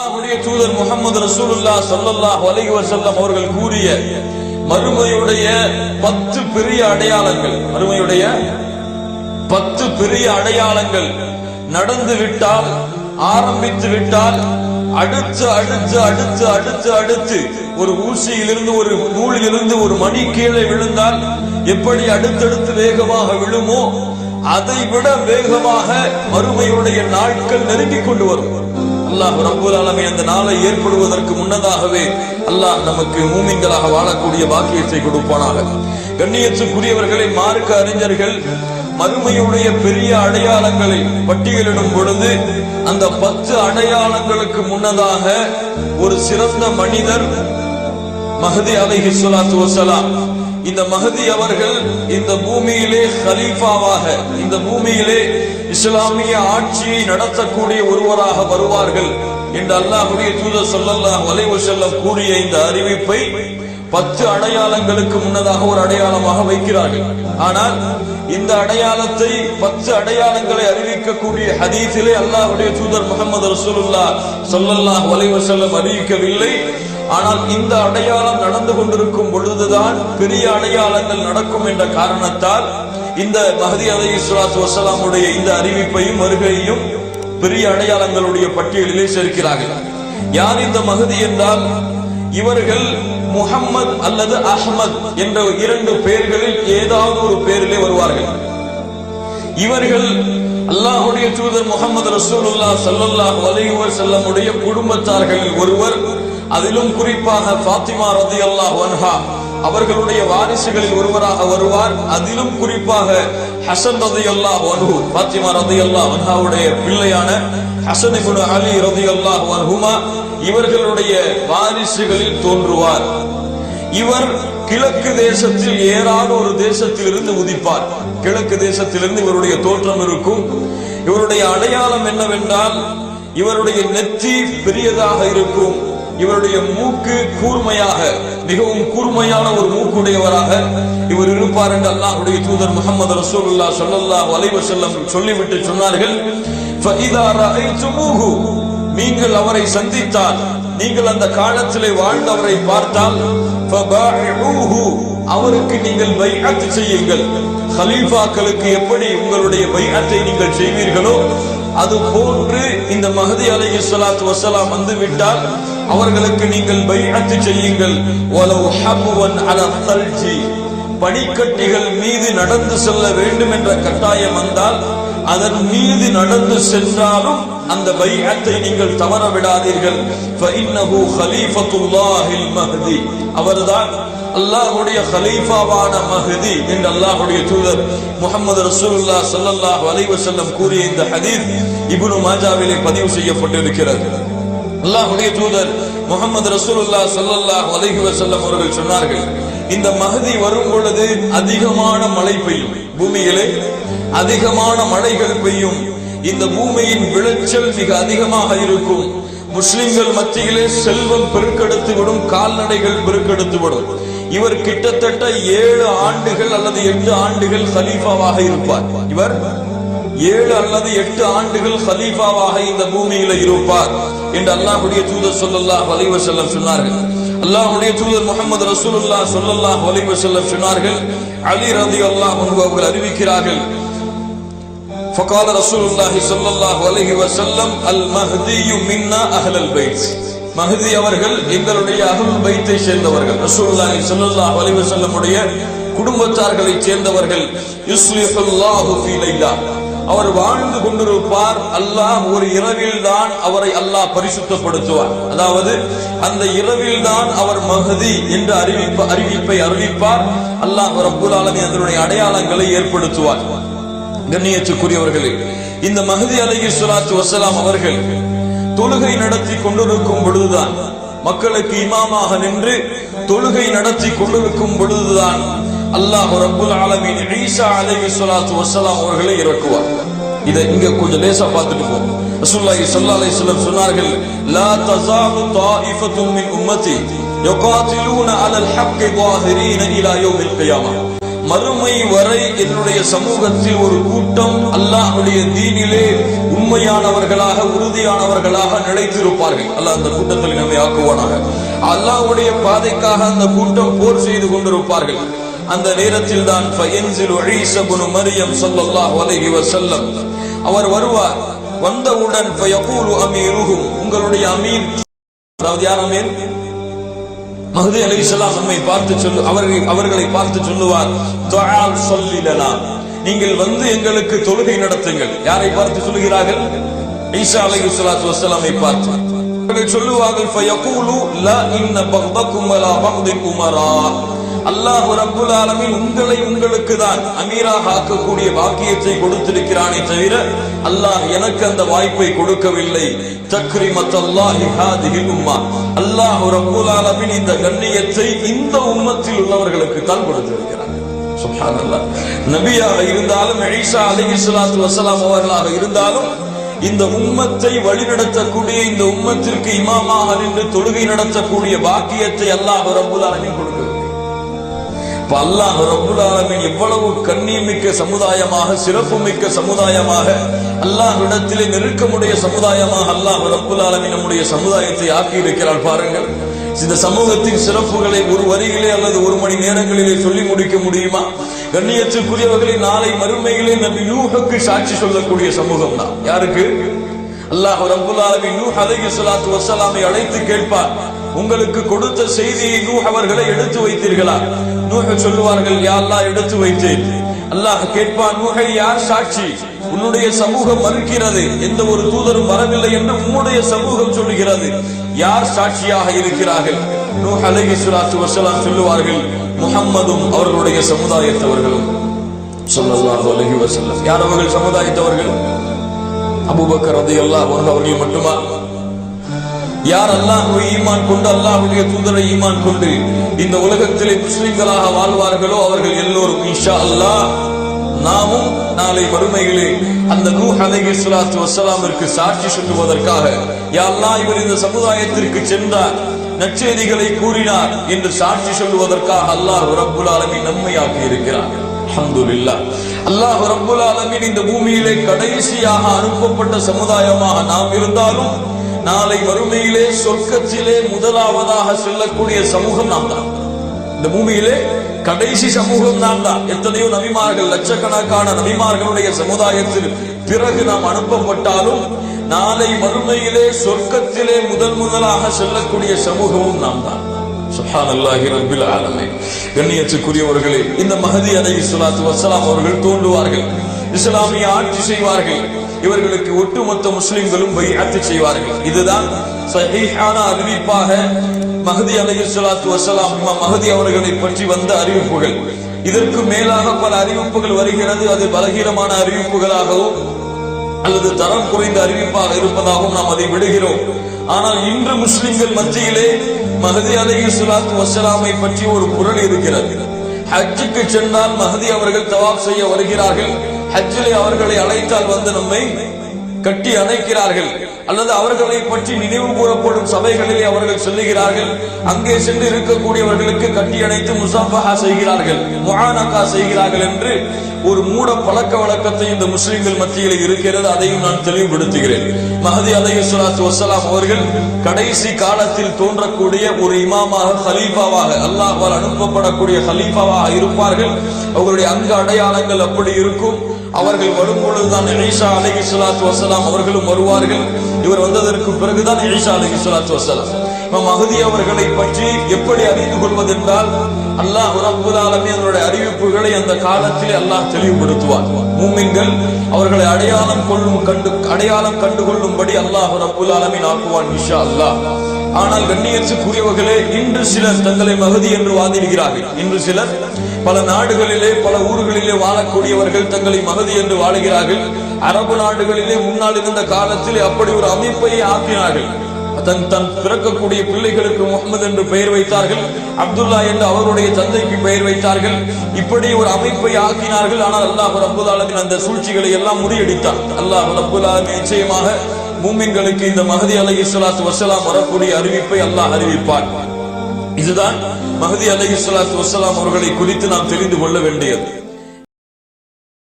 அல்லாஹ்வுடைய தூதர் முஹம்மது ரசூலுல்லாஹ் ஸல்லல்லாஹு அலைஹி வஸல்லம் அவர்கள் கூறிய மறுமையுடைய 10 பெரிய அடையாளங்கள், மறுமையுடைய 10 பெரிய அடையாளங்கள் நடந்து விட்டால், ஆரம்பித்து விட்டால், அடுத்து அடுத்து அடுத்து அடுத்து அடுத்து ஒரு ஊசியிலிருந்து, ஒரு நூலிலிருந்து ஒரு மணி கீழே விழுந்தால் எப்படி அடுத்தடுத்து வேகமாக விழுமோ அதை விட வேகமாக மறுமையுடைய நாட்கள் நெருங்கிக் கொண்டு வரும். அல்லாஹ் ரப்பல் ஆலமீன் அந்த நாளை ஏற்படுவதற்கு முன்னதாகவே அல்லாஹ் நமக்கு மூமின்களாக வாழக்கூடிய பாக்கியத்தை கொடுப்பானாக. கண்ணியத்துக்குரியவர்களை, மார்க்க அறிஞர்கள் மறுமையுடைய பெரிய அடையாளங்களை பட்டியலிடும் பொழுது அந்த 10 அடையாளங்களுக்கு முன்னதாக ஒரு சிறந்த மனிதர் மஹ்தி அலைஹிஸ்ஸலாத்து வஸ்ஸலாம், இந்த மஹ்தி அவர்கள் இந்த பூமியிலே கலீஃபாவாக, இந்த பூமியிலே இஸ்லாமிய ஆட்சியை நடத்தக்கூடிய ஒருவராக வருவார்கள் என்று அல்லாஹ்வுடைய தூதர் ஸல்லல்லாஹு அலைஹி வஸல்லம் கூறிய இந்த அறிவிப்பை 10 அடையாளங்களுக்கு முன்னதாக ஒரு அடையாளமாக வைக்கிறார்கள். ஆனால் இந்த அடையாளத்தை 10 அடையாளங்களை அறிவிக்கக்கூடிய ஹதீஸிலே அல்லாஹ்வுடைய தூதர் முஹம்மது ரசூலுல்லாஹ் ஸல்லல்லாஹு அலைஹி வஸல்லம் அறிவிக்கவில்லை. ஆனால் இந்த அடையாளம் நடந்து கொண்டிருக்கும் பொழுதுதான் பெரிய அடையாளங்கள் நடக்கும் என்ற காரணத்தால் இந்த மஹ்தி அலைஹிஸ்ஸலாத்து வஸ்ஸலாமுடைய இந்த அறிவிப்பையும் வருகையையும் பெரிய அடையாளங்களுடைய பட்டியலிலே சேர்க்கிறார்கள். யார் இந்த மஹ்தி என்றால், இவர்கள் முஹம்மது அல்லது அஹ்மத் என்ற 2 பெயர்களில் ஏதாவது ஒரு பெயரிலே வருவார்கள். இவர்கள் அல்லாஹ்வுடைய தூதர் முஹம்மது ரசூலுல்லாஹ் ஸல்லல்லாஹு அலைஹி வஸல்லம் உடைய குடும்பத்தார்களில் ஒருவர். அதிலும் குறிப்பாக ஃபாத்திமா ரலியல்லாஹு அன்ஹா அவர்களுடைய வாரிசுகளில் ஒருவராக வருவார். அதிலும் குறிப்பாக ஹசன் ரலியல்லாஹு அன்ஹு, ஃபாத்திமா ரலியல்லாஹு அன்ஹாவுடைய பிள்ளையான ஹசன் இப்னு அலி ரலியல்லாஹு அன்ஹுமா இவர்களுடைய வாரிசுகளில் தோன்றுவார். இவர் கிழக்கு தேசத்தில் ஏறாத ஒரு தேசத்திலிருந்து உதிப்பார். கிழக்கு தேசத்திலிருந்து இவருடைய தோற்றம் இருக்கும். இவருடைய அடையாளம் என்னவென்றால், இவருடைய நெற்றி பெரியதாக இருக்கும். இவருடைய மூக்கு கூர்மையாக, மிகவும் கூர்மையான ஒரு மூக்குடையவராக இவர் இருப்பார் என்று அல்லாஹ்வுடைய தூதர் முஹம்மது ரசூலுல்லாஹ் ஸல்லல்லாஹு அலைஹி வஸல்லம் சொல்லிவிட்டு சொன்னார்கள், ஃபஇதா ரஅய்துமூஹு, நீங்கள் அவரை சந்தித்தால், நீங்கள் அந்த காலத்திலே வாழ்ந்தவரை பார்த்தால், ஃபபாஇஊஹு, அவருக்கு நீங்கள் பைஅத் செய்யுங்கள். கலீஃபாக்களுக்கு எப்படி உங்களுடைய பைஅத்தை நீங்கள் செய்வீர்களோ அது போன்று இந்த மஹ்தி அலைஹிஸ்ஸலாத்து வஸ்ஸலாம் வந்துவிட்டால் அவர்களுக்கு நீங்கள் பைஅத் செய்யுங்கள். வலவ் ஹபுவன் அலா தல்ஜி, பனிக்கட்டிகள் மீது நடந்து செல்ல வேண்டும் என்ற கட்டாயம் வந்தால் அதன் மீது நடந்து சென்றாலும் அந்த பைஅத்தை நீங்கள் தவற விடாதீர்கள். ஃபஇன்னஹு கலீஃபத்துல்லாஹில் மஹ்தி, அவர்தான் அல்லாஹ்வுடைய கலீஃபாவான மஹ்தி என்று அல்லாஹ்வுடைய தூதர் முஹம்மது ரசூலுல்லாஹ் ஸல்லல்லாஹு அலைஹி வஸல்லம் கூறிய இந்த ஹதீஸ் இப்னு மாஜாவிலே பதிவு செய்யப்பட்டிருக்கிறது. அல்லாஹ்வுடைய தூதர் முஹம்மது ரசூலுல்லாஹ் ஸல்லல்லாஹு அலைஹி வஸல்லம் அவர்கள் சொன்னார்கள், இந்த மஹ்தி வரும் பொழுது அதிகமான மழை பெய்யும், பூமியிலே அதிகமான மழைகள் பெய்யும், இந்த பூமியின் விளைச்சல் மிக அதிகமாக இருக்கும், முஸ்லிம்கள் மத்தியிலே செல்வம் பெருக்கெடுத்து விடும், கால்நடைகள் பெருக்கெடுத்து விடும். இவர் கிட்டத்தட்ட 7 ஆண்டுகள் அல்லது 8 ஆண்டுகள் கலீஃபாவாக இருப்பார். இவர் 7 அல்லது 8 ஆண்டுகள் கலீஃபாவாக இந்த பூமியில இருப்பார் என்று அல்லாஹ்வுடைய தூதர் ஸல்லல்லாஹு அலைஹி வஸல்லம் சொன்னார்கள். அல்லாஹ்வுடைய தூதர் முஹம்மது ரசூலுல்லாஹ் ஸல்லல்லாஹு அலைஹி வஸல்லம் சொன்னார்கள், அலி ரலியல்லாஹு அன்ஹு அவர்கள் அறிவிக்கிறார்கள், ஃபகால ரசூலுல்லாஹி ஸல்லல்லாஹு அலைஹி வஸல்லம் அல் மஹ்தியு மின்னா அஹ்லல் பைத், மஹ்தி அவர்கள் எங்களுடைய அஹ்லுல் பைத்தை சேர்ந்தவர்கள், ரசூலுல்லாஹி ஸல்லல்லாஹு அலைஹி வஸல்லம் உடைய குடும்பத்தார்களை சேர்ந்தவர்கள். யுஸ்லிஹுல்லாஹு ஃபீ லைலா, அவர் வாழ்ந்து கொண்டிருப்பார், அல்லாஹ் ஒரு இரவில் தான் அவரை அல்லாஹ் பரிசுத்தப்படுத்துவார். அதாவது அந்த இரவில் தான் அவர் மஹ்தி என்ற அறிவிப்பை அறிவிப்பார். அல்லாஹ் ரப்பல் ஆலமீன் அதனுடைய அடையாளங்களை ஏற்படுத்துவார். கண்ணியத்துக்குரியவர்களே, இந்த மஹ்தி அலைஹிஸ்ஸலாத்து வஸ்ஸலாம் அவர்கள் தொழுகை நடத்தி கொண்டிருக்கும் பொழுதுதான், மக்களுக்கு இமாமாக நின்று தொழுகை நடத்தி கொண்டிருக்கும் பொழுதுதான் அல்லாஹ் ரப்பல் ஆலமீன் ஈசா அலைஹிஸ்ஸலாத்து வஸ்ஸலாம் அவர்களை இறக்குவார். இதை இங்க கொஞ்சம் லேசா பார்த்துட்டு போவோம். ரசூலுல்லாஹி ஸல்லல்லாஹு அலைஹி வஸல்லம் சொன்னார்கள், லா தஸாலு தாயிஃபத்தும் மின் உம்மத்தி யுகாத்திலூன அலல் ஹக்கி ظاهرين இலா யௌமில் கியாமah, மறுமை வரை என்னுடைய சமூகத்தில் ஒரு கூட்டம் அல்லாஹ்வுடைய தீனிலே உண்மையானவர்களாக உறுதியானவர்களாக நிலைத்திருப்பார்கள். அல்லாஹ் அந்த கூட்டத்தில் நம்மை ஆக்குவானாக. அல்லாஹ்வுடைய பாதைக்காக அந்த கூட்டம் போர் செய்து கொண்டிருப்பார்கள். அந்த நேரத்தில் தான் ஈஸா இப்னு மரியம் ஸல்லல்லாஹு அலைஹி வஸல்லம் அவர் வருவார். வந்தவுடன் ஃபயகூலு அமீருஹும், உங்களுடைய அமீர், அதாவது யார் அமீர்? மஹ்தி அலைஹிஸ்ஸலாம் நம்மை பார்த்து அவர்களை பார்த்து சொல்லுவார், துஆல் ஸல்லி லனா, நீங்கள் வந்து எங்களுக்கு தொழுகை நடத்துங்கள். யாரை பார்த்து சொல்லுகிறார்கள்? ஈசா அலைஹிஸ்ஸலாத்து வஸ்ஸலாமை பார்த்து. அவர்கள் சொல்லுவார்கள், ஃபயகூலு லா இன்ன பக்தக்கும் வலா பக்தில் உமரா, அல்லாஹ் ரப்புல் ஆலமீன் உங்களை உங்களுக்கு தான் அமீராக ஆக்கக்கூடிய பாக்கியத்தை கொடுத்திருக்கிறானே தவிர அல்லாஹ் எனக்கு அந்த வாய்ப்பை கொடுக்கவில்லை. தக்ரிமத்தல்லாஹி ஹாதிஹில் உம்மா, அல்லாஹ் ரப்புல் ஆலமீன் இந்த கண்ணியத்தை இந்த உம்மத்தில் உள்ளவர்களுக்கு தான் கொடுத்திருக்கிறார். சுப்ஹானல்லாஹ். நபியாக இருந்தாலும் ஈசா அலைஹிஸ்ஸலாத்து வஸ்ஸலாம் அவர்களாக இருந்தாலும் இந்த உம்மத்தை வழிநடத்தக்கூடிய, இந்த உம்மத்திற்கு இமாமாக நின்று தொழுகை நடத்தக்கூடிய பாக்கியத்தை அல்லாஹ் ரப்புல் ஆலமீன் கொடுக்கிறார். அல்லாஹ் ரப்புல் ஆலமீன் எவ்வளவு கண்ணியமிக்க சமுதாயமாக, சிறப்புமிக்க சமுதாயமாக, அல்லாஹ்விடத்திலே நெருக்கமுடைய சமுதாயமாக அல்லாஹ் ரப்புல் ஆலமீன் நம்முடைய சமுதாயத்தை ஆக்கி இருக்கிறார். பாருங்கள், இந்த சமூகத்தின் சிறப்புகளை ஒரு வரியிலே அல்லது ஒரு மணி நேரங்களிலே சொல்லி முடிக்க முடியுமா? கண்ணியத்திற்குரியவர்களை நாளை மறுமையிலே நபி நூஹுக்கு சாட்சி சொல்லக்கூடிய சமூகம் தான். யாருக்கு? அல்லாஹ் ரப்புல் ஆலமீன் நூஹ் அலைஹிஸ்ஸலாத்து வஸ்ஸலாமை அழைத்து கேட்பார், உங்களுக்கு கொடுத்த செய்தியை நூஹ் அவர்களை எடுத்து வைத்தீர்களா? நூஹ் சொல்லுவார்கள், யா அல்லாஹ் எடுத்து வைத்தேன். அல்லாஹ் கேட்பான், நூஹை யார் சாட்சி? உன்னுடைய சமூகம் மறுக்கிறது, எந்த ஒரு தூதரும் வரவில்லை என்று உன்னுடைய சமூகம் சொல்லுகிறது, யார் சாட்சியாக இருக்கிறார்கள்? நூஹ் அலைஹிஸ்ஸலாத்து வஸ்ஸலாம் சொல்லுவார்கள், முஹம்மதும் அவர்களுடைய சமுதாயத்தவர்களும் ஸல்லல்லாஹு அலைஹி வஸல்லம். யார் அவர்கள் சமுதாயத்தவர்கள்? அபூபக்கர் ரலியல்லாஹு அன்ஹு அவர்கள் மட்டுமா? யார் அல்லாஹ்வை ஈமான் கொண்டு, அல்லாஹ்வுடைய தூதரை ஈமான் கொண்டு இந்த உலகத்திலே முஸ்லிம்களாக வாழ்வார்களோ அவர்கள் எல்லோரும் இன்ஷா அல்லாஹ் நாமும் நாளை மறுமையிலே அந்த நூஹ் அலைஹிஸ்ஸலாத்து வஸ்ஸலாமிற்கு சாட்சி சொல்லுவதற்காக, யா அல்லாஹ் இவர் இந்த சமுதாயத்திற்கு சென்றார், நற்செய்திகளை கூறினார் என்று சாட்சி சொல்லுவதற்காக அல்லாஹ் ரப்புல் ஆலமீன் நம்மை ஆக்கி இருக்கிறார். அல்ஹம்துலில்லாஹ். அல்லாஹ் ரப்புல் ஆலமீன் இந்த பூமியிலே கடைசியாக அனுப்பப்பட்ட சமுதாயமாக நாம் இருந்தாலும் நாளை மறுமையிலே சொர்க்கத்திலே முதலாவதாக செல்லக்கூடிய சமூகம் நாம் தான். இந்த பூமியிலே கடைசி சமூகம் நாம் தான். எத்தனையோ நபிமார்கள், லட்சக்கணக்கான நபிமார்களுடைய சமுதாயத்தில் பிறகு நாம் அனுப்பப்பட்டாலும் நாளை மறுமையிலே சொர்க்கத்திலே முதலாக செல்லக்கூடிய சமூகமும் நாம் தான். சுப்ஹானல்லாஹி ரப்பில் ஆலமீன். கண்ணியத்துக்குரியவர்களே, இந்த மஹ்தி அலைஹிஸ்ஸலாத்து வஸ்ஸலாம் அவர்கள் தோன்றுவார்கள், இஸ்லாமிய ஆட்சி செய்வார்கள், இவர்களுக்கு ஒட்டுமொத்த முஸ்லிம்களும் பைஅத் செய்வார்கள். இதுதான் சஹீஹான அறிவிப்பாக மஹ்தி அலைஹிஸ்ஸலாத்து வஸ்ஸலாம் இமாம் மஹ்தி அவர்களை பற்றி வந்த அறிவிப்புகள். இதற்கு மேலாக பல அறிவிப்புகள் வருகிறது. அது பலகீனமான அறிவிப்புகளாகவும் அல்லது தரம் குறைந்த அறிவிப்பாக இருப்பதாகவும் நாம் அதை விடுகிறோம். ஆனால் இன்று முஸ்லிம்கள் மத்தியிலே மஹ்தி அலைஹிஸ்ஸலாத்து வஸ்ஸலாமை பற்றி ஒரு குரல் இருக்கிறது. ஹஜ்ஜுக்கு சென்றால் மஹ்தி அவர்கள் தவாப் செய்ய வருகிறார்கள். ஹஜ்ஜிலே அவர்களை அழைத்தால் வந்து நம்மை கட்டி அணைக்கிறார்கள். அல்லது அவர்களை பற்றி நினைவு கூறப்படும் சபைகளிலே அவர்கள் சொல்லுகிறார்கள். அங்கே சென்று இருக்கக்கூடியவர்களுக்கு கட்டி அணைத்து முசாஃபஹா செய்கிறார்கள், முஆனகா செய்கிறார்கள் என்று ஒரு மூட பழக்க வழக்கத்தை இந்த முஸ்லிம்கள் மத்தியில் இருக்கிறது. அதையும் நான் தெளிவுபடுத்துகிறேன். மஹ்தி அலைஹிஸ்ஸலாத்து வஸ்ஸலாம் அவர்கள் கடைசி காலத்தில் தோன்றக்கூடிய ஒரு இமாமாக, ஹலீஃபாவாக, அல்லாஹ்வால் அனுப்பப்படக்கூடிய ஹலீஃபாவாக இருப்பார்கள். அவர்களுடைய அங்க அடையாளங்கள் அப்படி இருக்கும். அவர்கள் வரும்பொழுதுதான் ஈசா அலைஹிஸ்ஸலாத்து வஸ்ஸலாம் அவர்களும் வருவார்கள். இவர் வந்ததற்கு பிறகுதான் ஈசா அலைஹிஸ்ஸலாத்து வஸ்ஸலாம். மஹ்தி அவர்களை பற்றி எப்படி அறிந்து கொள்வதென்றால், அல்லாஹ் ரப்புல் ஆலமீன் அவருடைய அறிவிப்புகளை அந்த காலத்திலே அல்லாஹ் தெளிவுபடுத்துவார். மூமின்கள் அவர்களை அடையாளம் கண்டுகொள்ளும்படி அல்லாஹ் ரப்புல் ஆலமீன் ஆக்குவான் இன்ஷா அல்லாஹ். ஆனால் கண்ணியத்துக்குரியவர்களே, இன்று சிலர் தங்களை மஹ்தி என்று வாதிடுகிறார்கள். இன்று சிலர் பல நாடுகளிலே, பல ஊர்களிலே வாழக்கூடியவர்கள் தங்களை மஹ்தி என்று வாழுகிறார்கள். அரபு நாடுகளிலே முன்னால் இருந்த காலத்தில் அப்படி ஒரு அமைப்பை ஆக்கினார்கள். தன் பிறக்கக்கூடிய பிள்ளைகளுக்கு முஹம்மது என்று பெயர் வைத்தார்கள், அப்துல்லா என்று அவருடைய தந்தைக்கு பெயர் வைத்தார்கள். இப்படி ஒரு அமைப்பை ஆக்கினார்கள். ஆனால் அல்லாஹ் ரப்புல் ஆலமீன் அந்த சூழ்ச்சிகளை எல்லாம் முறியடித்தார். அல்லாஹ் ரப்புல் ஆலமீன் நிச்சயமாக மூமின்களுக்கு இந்த மஹ்தி அலைஹிஸ்ஸலாத்து வஸ்ஸலாம் வரக்கூடிய அறிவிப்பை அல்லாஹ் அறிவிப்பார். இதுதான் மஹ்தி அலைஹிஸ்ஸலாத்து வஸ்ஸலாம் அவர்களை குறித்து நாம் தெரிந்து கொள்ள வேண்டியது.